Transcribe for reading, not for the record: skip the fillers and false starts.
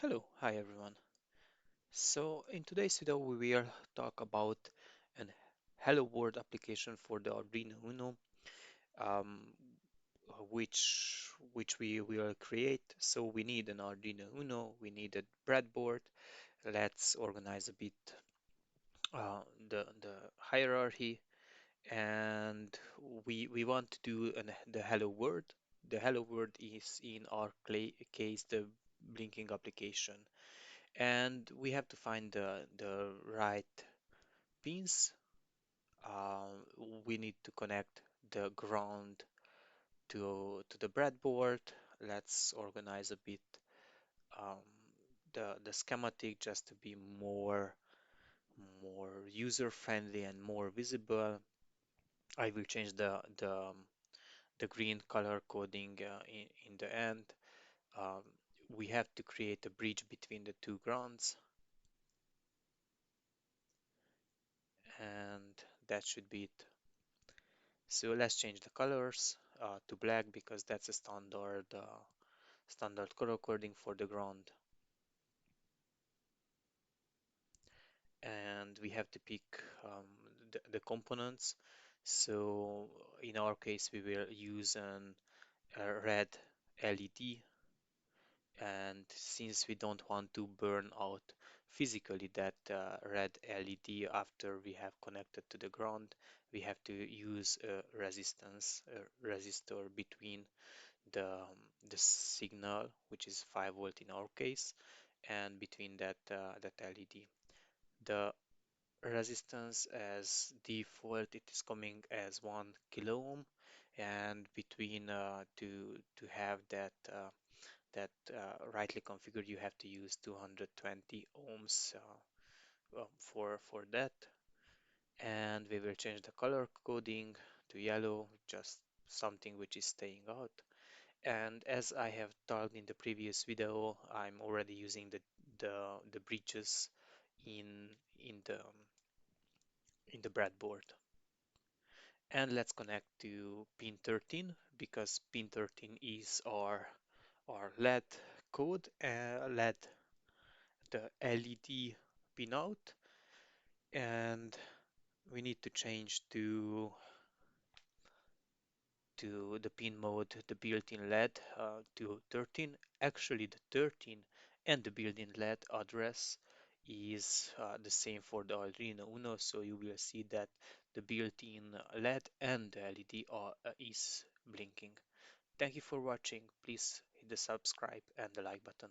Hello, hi everyone. So in today's video we will talk about an Hello World application for the Arduino Uno, um, which we will create. So we need an Arduino Uno, we need a breadboard. Let's organize a bit the hierarchy, and we want to do the Hello World. The Hello World is in our case the blinking application, and we have to find the right pins. We need to connect the ground to the breadboard. Let's organize a bit um, the schematic just to be more user friendly and more visible. I will change the green color coding in the end. Um, we have to create a bridge between the two grounds, and that should be it. So let's change the colors to black because that's a standard color coding for the ground. And we have to pick the components. So in our case, we will use a red LED. And since we don't want to burn out physically that red LED after we have connected to the ground, we have to use a resistor between the signal, which is 5 volt in our case, and between that LED. The resistance as default, it is coming as 1 kilo ohm, and between to have that rightly configured, you have to use 220 ohms for that. And we will change the color coding to yellow, just something which is staying out. And as I have talked in the previous video, I'm already using the bridges in in the in the breadboard. And let's connect to pin 13 because pin 13 is our LED code, LED the LED pin out, and we need to change to the pin mode, the built-in LED to 13. Actually, the 13 and the built-in LED address is the same for the Arduino Uno, so you will see that the built-in LED and the LED is blinking. Thank you for watching. Please hit the subscribe and the like button.